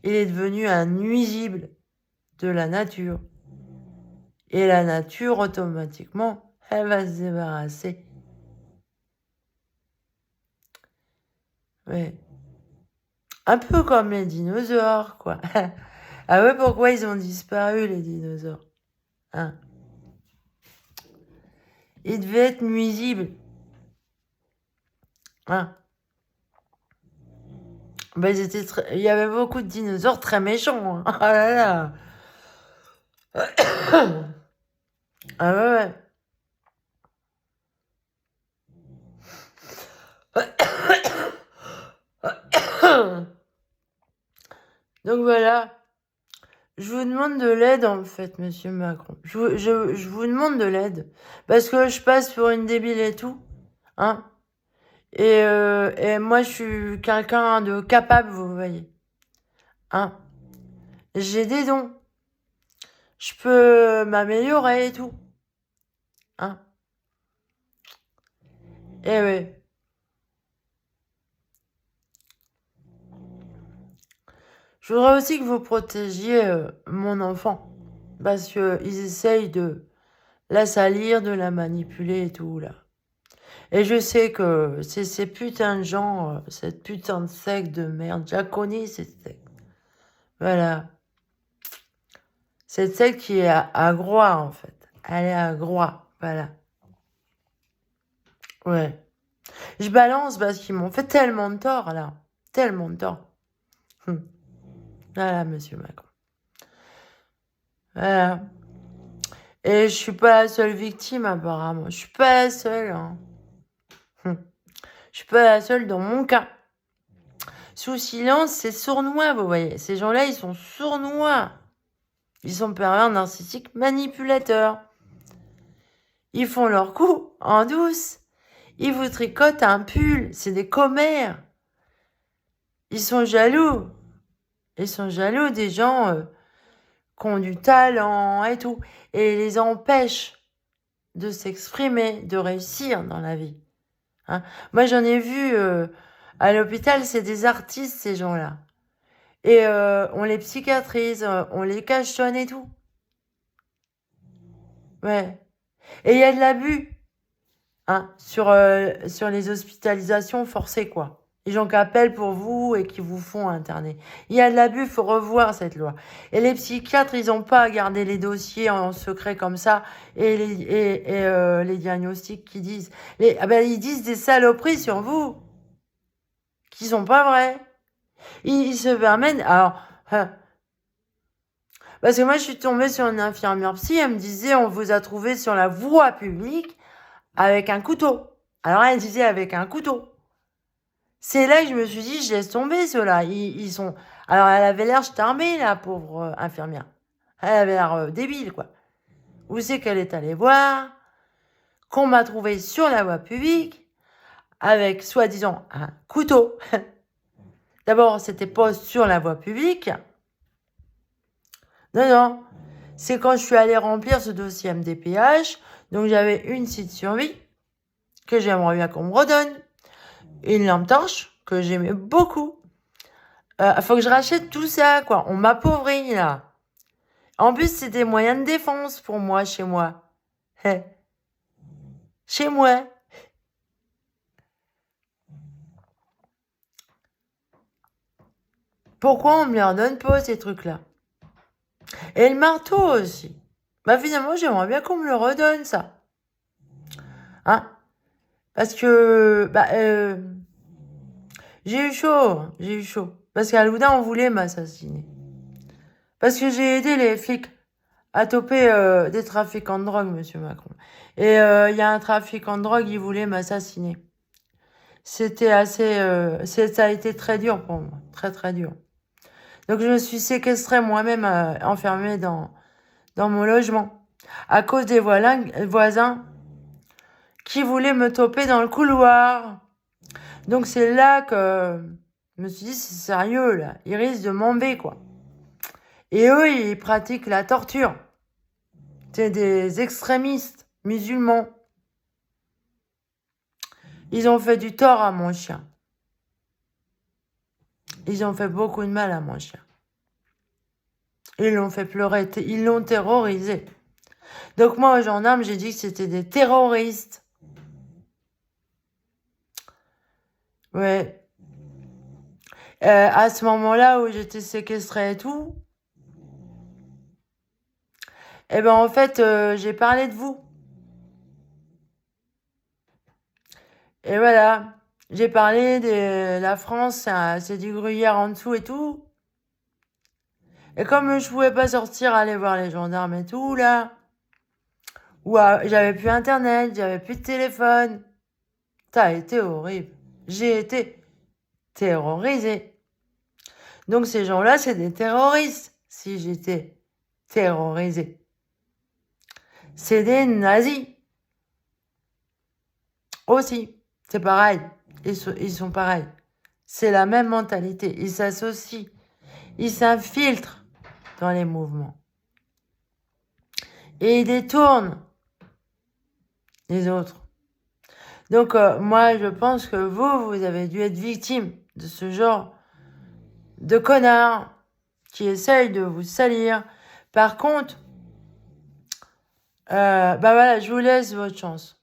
Il est devenu un nuisible de la nature. Et la nature, automatiquement, elle va se débarrasser. Ouais. Un peu comme les dinosaures, quoi. Ah ouais, pourquoi ils ont disparu, les dinosaures? Hein? Ils devaient être nuisibles. Hein? Ben, il y avait beaucoup de dinosaures très méchants. Hein. Ah là là. Ah ouais, ouais. Donc voilà. Je vous demande de l'aide, en fait, monsieur Macron. Je vous demande de l'aide. Parce que je passe pour une débile et tout. Hein? Et moi, je suis quelqu'un de capable, vous voyez. Hein? J'ai des dons. Je peux m'améliorer et tout. Hein. Eh oui. Je voudrais aussi que vous protégiez mon enfant. Parce qu'ils essayent de la salir, de la manipuler et tout, là. Et je sais que c'est ces putains de gens, cette putain de secte de merde, j'ai connu cette secte. Voilà. Cette secte qui est à Groix, en fait. Elle est à Groix, voilà. Ouais. Je balance parce qu'ils m'ont fait tellement de tort, là. Tellement de tort. Voilà, monsieur Macron. Voilà. Et je suis pas la seule victime, apparemment. Je suis pas la seule, hein. Je suis pas la seule dans mon cas. Sous silence, c'est sournois, vous voyez. Ces gens-là, ils sont sournois. Ils sont pervers, narcissiques, manipulateurs. Ils font leur coup en douce. Ils vous tricotent un pull. C'est des commères. Ils sont jaloux. Ils sont jaloux des gens qui ont du talent et tout. Et ils les empêchent de s'exprimer, de réussir dans la vie. Hein. Moi, j'en ai vu à l'hôpital, c'est des artistes, ces gens-là. Et on les psychiatrise, on les cachetonne et tout. Ouais. Et il y a de l'abus hein, sur les hospitalisations forcées, quoi. Les gens qui appellent pour vous et qui vous font interner. Il y a de l'abus, il faut revoir cette loi. Et les psychiatres, ils n'ont pas à garder les dossiers en secret comme ça et les diagnostics qui disent... ils disent des saloperies sur vous qui sont pas vraies. Ils se permettent... Alors... parce que moi, je suis tombée sur une infirmière psy, elle me disait, on vous a trouvé sur la voie publique avec un couteau. Alors elle disait avec un couteau. C'est là que je me suis dit, je laisse tomber ceux-là. Ils sont... Alors elle avait l'air charmée, la pauvre infirmière. Elle avait l'air débile, quoi. Où c'est qu'elle est allée voir qu'on m'a trouvé sur la voie publique avec, soi-disant, un couteau. D'abord, c'était pas sur la voie publique. Non, non. C'est quand je suis allée remplir ce dossier MDPH. Donc, j'avais une site survie que j'aimerais bien qu'on me redonne. Une lampe torche que j'aimais beaucoup. Faut que je rachète tout ça, quoi. On m'appauvrit, là. En plus, c'est des moyens de défense pour moi, chez moi. Chez moi. Pourquoi on me les redonne pas, ces trucs-là? Et le marteau aussi. Bah, finalement, j'aimerais bien qu'on me le redonne, ça. Hein? Parce que, j'ai eu chaud. Parce qu'à Loudun, on voulait m'assassiner. Parce que j'ai aidé les flics à toper des trafiquants de drogue, monsieur Macron. Et il y a un trafiquant de drogue, il voulait m'assassiner. C'était assez... ça a été très dur pour moi. Très, très dur. Donc, je me suis séquestrée moi-même, enfermée dans mon logement. À cause des voisins qui voulaient me toper dans le couloir. Donc, c'est là que je me suis dit, c'est sérieux, là. Ils risquent de m'ember, quoi. Et eux, ils pratiquent la torture. C'est des extrémistes musulmans. Ils ont fait du tort à mon chien. Ils ont fait beaucoup de mal à mon chien. Ils l'ont fait pleurer, ils l'ont terrorisé. Donc moi, aux gendarmes, j'ai dit que c'était des terroristes. Ouais. À ce moment-là où j'étais séquestrée et tout, eh ben en fait, j'ai parlé de vous. Et voilà. J'ai parlé de la France, c'est du gruyère en dessous et tout. Et comme je pouvais pas sortir, aller voir les gendarmes et tout, là, ou j'avais plus internet, j'avais plus de téléphone, ça a été horrible. J'ai été terrorisée. Donc ces gens-là, c'est des terroristes, si j'étais terrorisée. C'est des nazis. Aussi, c'est pareil. Ils sont pareils. C'est la même mentalité. Ils s'associent. Ils s'infiltrent dans les mouvements. Et il détourne les autres. Donc, moi, je pense que vous avez dû être victime de ce genre de connard qui essaye de vous salir. Par contre, bah voilà, je vous laisse votre chance.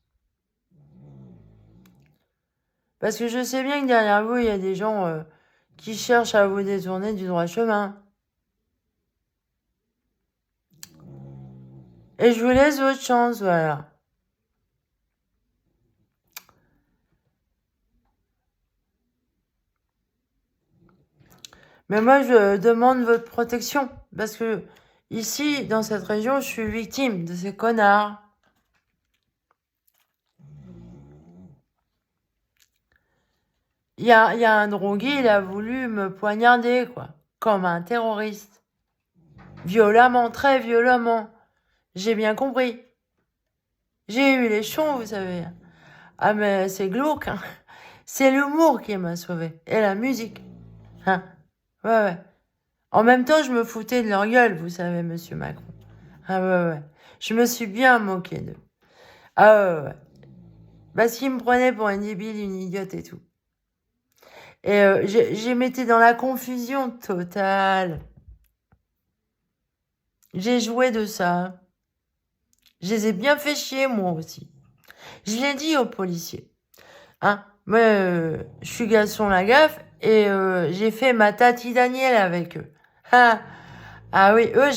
Parce que je sais bien que derrière vous, il y a des gens qui cherchent à vous détourner du droit chemin. Et je vous laisse votre chance, voilà. Mais moi, je demande votre protection. Parce que ici, dans cette région, je suis victime de ces connards. Il y a un drogué, il a voulu me poignarder, quoi. Comme un terroriste. Violemment, très violemment. J'ai bien compris. J'ai eu les chons, vous savez. Ah, mais c'est glauque, hein. C'est l'humour qui m'a sauvé. Et la musique. Hein. Ouais. En même temps, je me foutais de leur gueule, vous savez, monsieur Macron. Ah ouais. Je me suis bien moqué d'eux. Ah ouais. Parce qu'ils me prenaient pour une débile, une idiote et tout. Et j'ai m'étais dans la confusion totale. J'ai joué de ça. Je les ai bien fait chier, moi aussi. Je l'ai dit aux policiers. Hein, moi, je suis Gaston Lagaffe et j'ai fait ma tati Daniel avec eux. Ah oui, eux,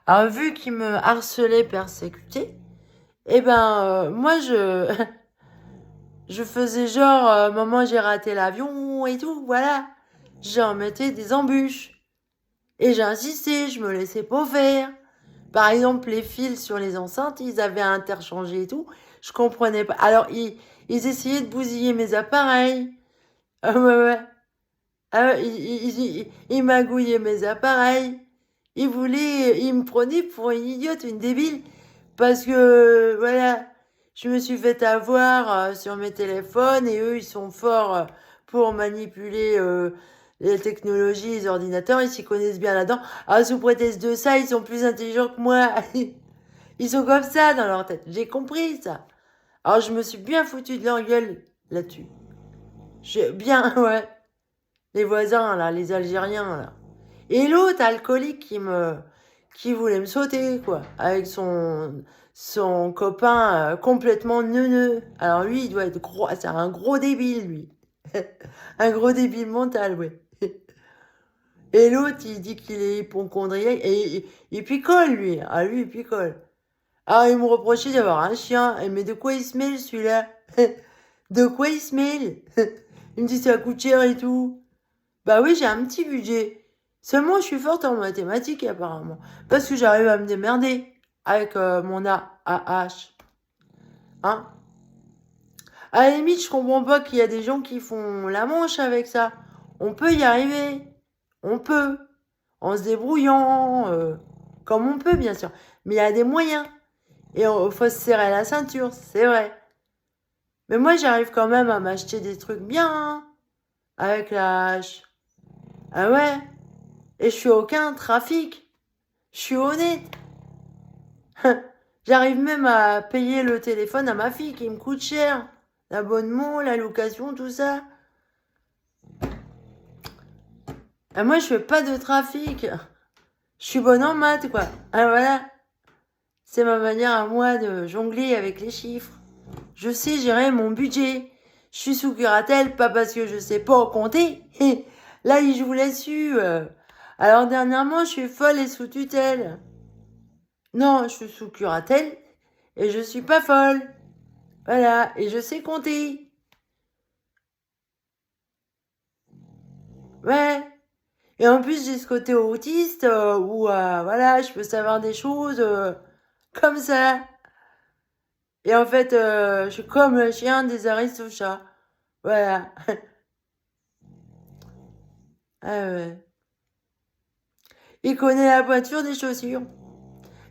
alors, vu qu'ils me harcelaient, persécutés, eh ben, moi, je faisais genre, maman, j'ai raté l'avion et tout, voilà. J'en mettais des embûches. Et j'insistais, je me laissais pas faire. Par exemple, les fils sur les enceintes, ils avaient interchangé et tout. Je comprenais pas. Alors, ils essayaient de bousiller mes appareils. Ah ouais. Ah ouais, ils magouillaient mes appareils. Ils me prenaient pour une idiote, une débile. Parce que, voilà, je me suis fait avoir sur mes téléphones et eux, ils sont forts pour manipuler les technologies, les ordinateurs. Ils s'y connaissent bien là-dedans. Ah, sous prétexte de ça, ils sont plus intelligents que moi. Ils sont comme ça dans leur tête. J'ai compris ça. Alors, je me suis bien foutu de leur gueule là-dessus. J'ai bien, ouais. Les voisins, là, les Algériens, là. Et l'autre alcoolique qui voulait me sauter, quoi. Avec son copain complètement neuneux. Alors lui, il doit être gros. C'est un gros débile, lui. Un gros débile mental, ouais. Et l'autre, il dit qu'il est hypochondriaque. Et il picole, lui. Ah, lui, il picole. Ah, il me reprochait d'avoir un chien. Mais de quoi il se mêle, celui-là? De quoi il se mêle? Il me dit ça coûte cher et tout. Bah oui, j'ai un petit budget. Seulement, je suis forte en mathématiques, apparemment. Parce que j'arrive à me démerder avec mon AH. Hein? À la limite, je comprends pas qu'il y a des gens qui font la manche avec ça. On peut y arriver. On peut. En se débrouillant. Comme on peut, bien sûr. Mais il y a des moyens. Et il faut se serrer la ceinture, c'est vrai. Mais moi, j'arrive quand même à m'acheter des trucs bien. Hein, avec la hache. Ah ouais? Et je suis aucun trafic. Je suis honnête. J'arrive même à payer le téléphone à ma fille qui me coûte cher. L'abonnement, la location, tout ça. Et moi, je fais pas de trafic. Je suis bonne en maths, quoi. Ah, voilà. C'est ma manière à moi de jongler avec les chiffres. Je sais gérer mon budget. Je suis sous curatelle, pas parce que je sais pas compter. Là, je vous l'ai su. Alors, dernièrement, je suis folle et sous tutelle. Non, je suis sous curatelle et je suis pas folle. Voilà, et je sais compter. Ouais. Et en plus, j'ai ce côté autiste où, voilà, je peux savoir des choses comme ça. Et en fait, je suis comme le chien des Aristochats. Voilà. Ah ouais. Il connaît la pointure des chaussures.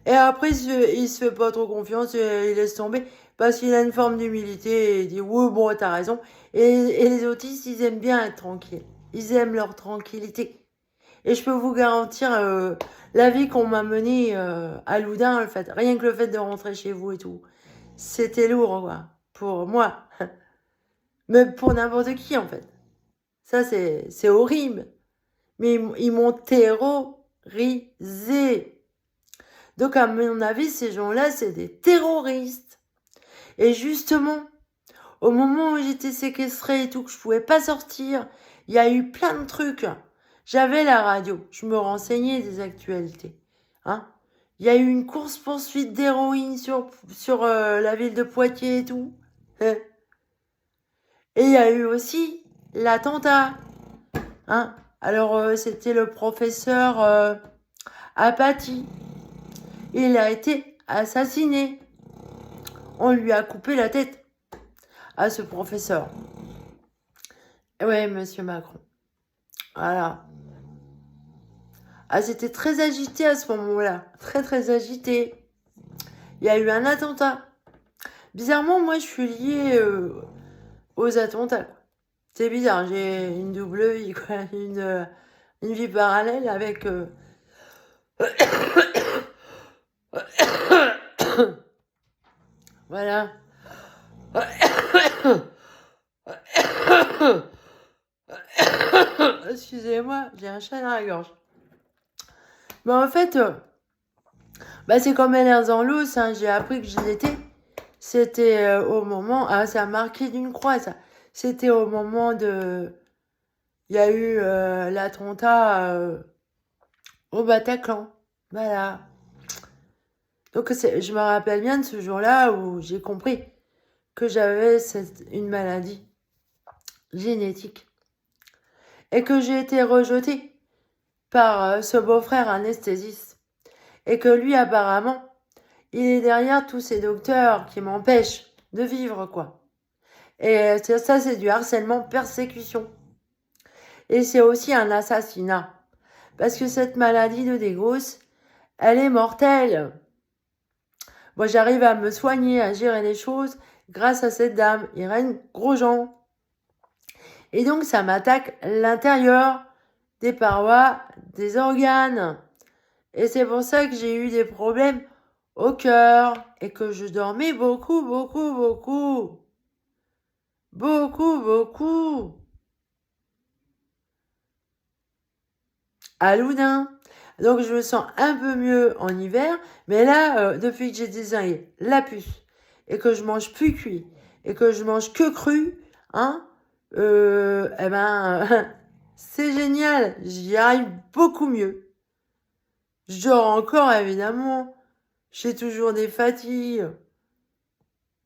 Et après, il se fait pas trop confiance et il laisse tomber parce qu'il a une forme d'humilité et il dit oui, bon, t'as raison. Et les autistes, ils aiment bien être tranquilles. Ils aiment leur tranquillité. Et je peux vous garantir la vie qu'on m'a menée à Loudun, rien que le fait de rentrer chez vous et tout, c'était lourd, quoi, pour moi. Mais pour n'importe qui, en fait. Ça, c'est horrible. Mais ils m'ont terrorisé. Donc, à mon avis, ces gens-là, c'est des terroristes. Et justement, au moment où j'étais séquestrée et tout, que je pouvais pas sortir, il y a eu plein de trucs. J'avais la radio, je me renseignais des actualités. Hein. Il y a eu une course-poursuite d'héroïne sur la ville de Poitiers et tout. Et il y a eu aussi l'attentat. Hein. Alors, c'était le professeur Apathy. Il a été assassiné. On lui a coupé la tête à ce professeur. Ouais, monsieur Macron. Voilà. Ah, c'était très agité à ce moment-là. Très, très agité. Il y a eu un attentat. Bizarrement, moi, je suis liée aux attentats. C'est bizarre, j'ai une double vie, quoi. Une vie parallèle avec... Voilà. Excusez-moi, j'ai un chat dans la gorge. Mais en fait, c'est comme Alain Zanlos, hein, j'ai appris que je l'étais. C'était au moment... Ah, ça a marqué d'une croix, ça. C'était au moment de... Il y a eu l'attentat au Bataclan. Voilà. Donc, je me rappelle bien de ce jour-là où j'ai compris que j'avais une maladie génétique. Et que j'ai été rejetée par ce beau-frère anesthésiste. Et que lui, apparemment, il est derrière tous ces docteurs qui m'empêchent de vivre, quoi. Et ça, c'est du harcèlement, persécution. Et c'est aussi un assassinat. Parce que cette maladie de Dégos, elle est mortelle. Moi, j'arrive à me soigner, à gérer les choses grâce à cette dame, Irène Grosjean. Et donc, ça m'attaque l'intérieur des parois, des organes. Et c'est pour ça que j'ai eu des problèmes au cœur et que je dormais beaucoup, beaucoup, beaucoup. Beaucoup, beaucoup. À Loudun. Donc, je me sens un peu mieux en hiver. Mais là, depuis que j'ai désingué la puce et que je mange plus cuit et que je mange que cru, hein, c'est génial. J'y arrive beaucoup mieux. Je dors encore, évidemment. J'ai toujours des fatigues.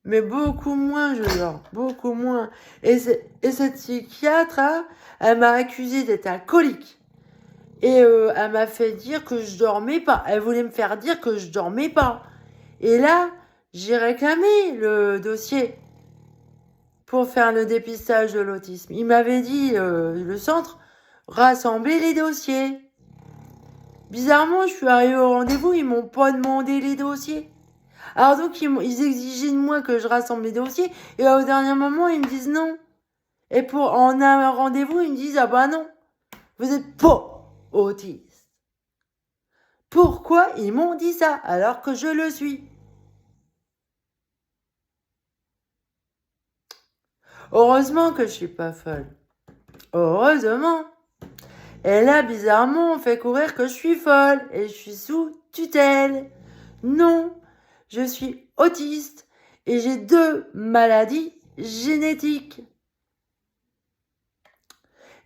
Mais beaucoup moins, je dors. Beaucoup moins. Et cette psychiatre, hein, elle m'a accusée d'être alcoolique. Et elle m'a fait dire que je dormais pas. Elle voulait me faire dire que je dormais pas. Et là, j'ai réclamé le dossier pour faire le dépistage de l'autisme. Il m'avait dit, le centre, rassembler les dossiers. Bizarrement, je suis arrivée au rendez-vous, ils m'ont pas demandé les dossiers. Alors donc, ils exigeaient de moi que je rassemble les dossiers. Et au dernier moment, ils me disent non. Et en un rendez-vous, ils me disent, ah bah non, vous êtes pas autiste. Pourquoi ils m'ont dit ça alors que je le suis? Heureusement que je suis pas folle. Heureusement. Et là, bizarrement, on fait courir que je suis folle et je suis sous tutelle. Non, je suis autiste et j'ai 2 maladies génétiques.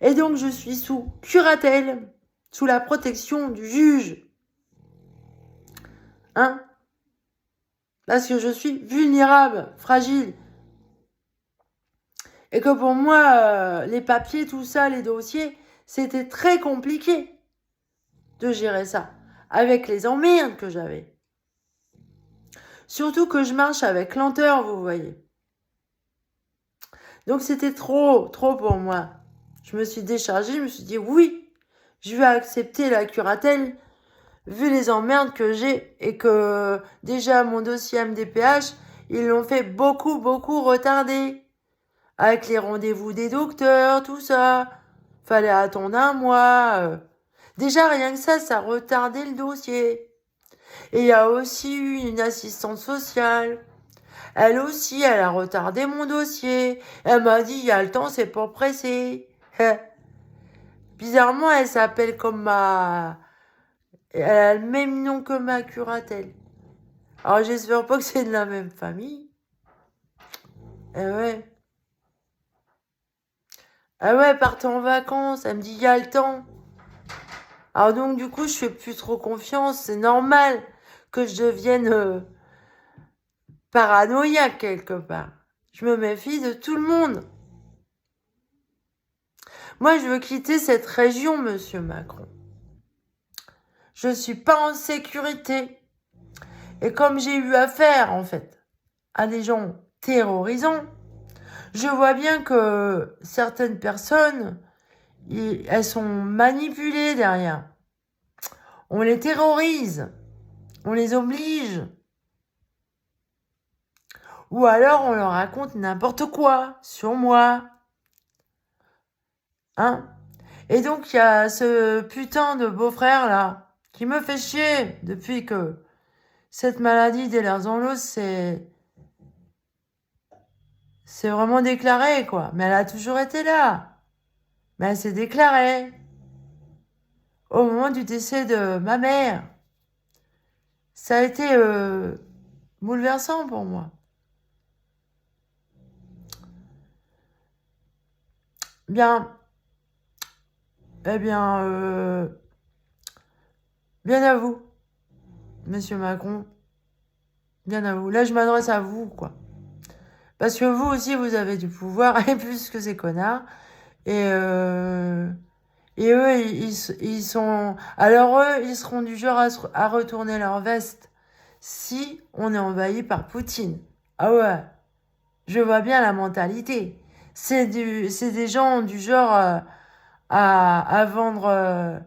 Et donc, je suis sous curatelle, sous la protection du juge. Hein? Parce que je suis vulnérable, fragile. Et que pour moi, les papiers, tout ça, les dossiers, c'était très compliqué de gérer ça. Avec les emmerdes que j'avais. Surtout que je marche avec lenteur, vous voyez. Donc c'était trop pour moi. Je me suis déchargée, je me suis dit oui, je vais accepter la curatelle vu les emmerdes que j'ai et que déjà mon dossier MDPH, ils l'ont fait beaucoup retarder. Avec les rendez-vous des docteurs, tout ça. Fallait attendre un mois. Déjà, rien que ça retardait le dossier. Et il y a aussi eu une assistante sociale. Elle aussi, elle a retardé mon dossier. Elle m'a dit, il y a le temps, c'est pas pressé. Bizarrement, elle s'appelle comme ma... Elle a le même nom que ma curatelle. Alors, j'espère pas que c'est de la même famille. Eh ouais. Ah ouais, partez en vacances. Elle me dit, il y a le temps. Alors donc, du coup, je fais plus trop confiance. C'est normal que je devienne paranoïaque quelque part. Je me méfie de tout le monde. Moi, je veux quitter cette région, monsieur Macron. Je suis pas en sécurité. Et comme j'ai eu affaire, en fait, à des gens terrorisants, je vois bien que certaines personnes, elles sont manipulées derrière. On les terrorise. On les oblige. Ou alors on leur raconte n'importe quoi sur moi. Hein? Et donc il y a ce putain de beau-frère là qui me fait chier depuis que cette maladie d'Ehlers-Danlos c'est vraiment déclaré quoi. Mais elle a toujours été là. Mais elle s'est déclarée au moment du décès de ma mère. Ça a été bouleversant pour moi. Bien, eh bien, bien à vous, monsieur Macron. Bien à vous. Là, je m'adresse à vous, quoi. Parce que vous aussi, vous avez du pouvoir, et plus que ces connards. Et eux, ils sont... Alors eux, ils seront du genre à retourner leur veste si on est envahi par Poutine. Ah ouais, je vois bien la mentalité. C'est des gens du genre à vendre,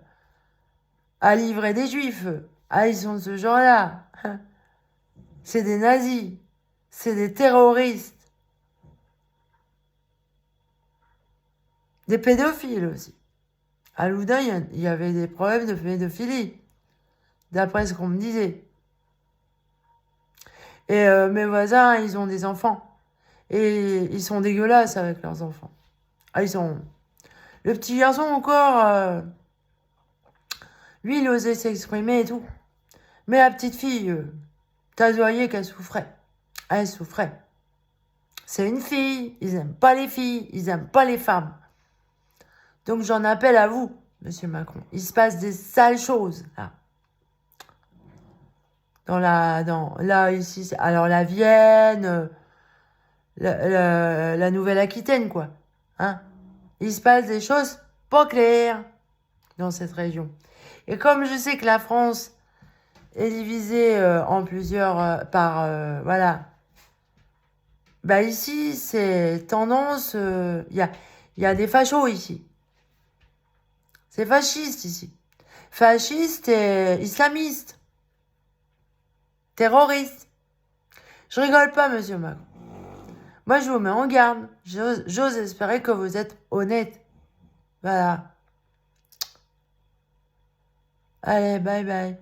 à livrer des juifs. Ah, ils sont de ce genre-là. C'est des nazis. C'est des terroristes. Des pédophiles aussi. À Loudun, il y avait des problèmes de pédophilie, d'après ce qu'on me disait. Et mes voisins, ils ont des enfants. Et ils sont dégueulasses avec leurs enfants. Ah, ils sont... Le petit garçon encore, lui, il osait s'exprimer et tout. Mais la petite fille, t'as voyé qu'elle souffrait. Elle souffrait. C'est une fille, ils aiment pas les filles, ils aiment pas les femmes. Donc j'en appelle à vous, monsieur Macron. Il se passe des sales choses, là. Là, ici, alors la Vienne, la Nouvelle-Aquitaine, quoi. Hein? Il se passe des choses pas claires dans cette région. Et comme je sais que la France est divisée en plusieurs voilà. Bah ici, c'est tendance, il y a des fachos ici. C'est fasciste ici. Fasciste et islamiste. Terroriste. Je rigole pas, monsieur Macron. Moi, je vous mets en garde. J'ose espérer que vous êtes honnête. Voilà. Allez, bye bye.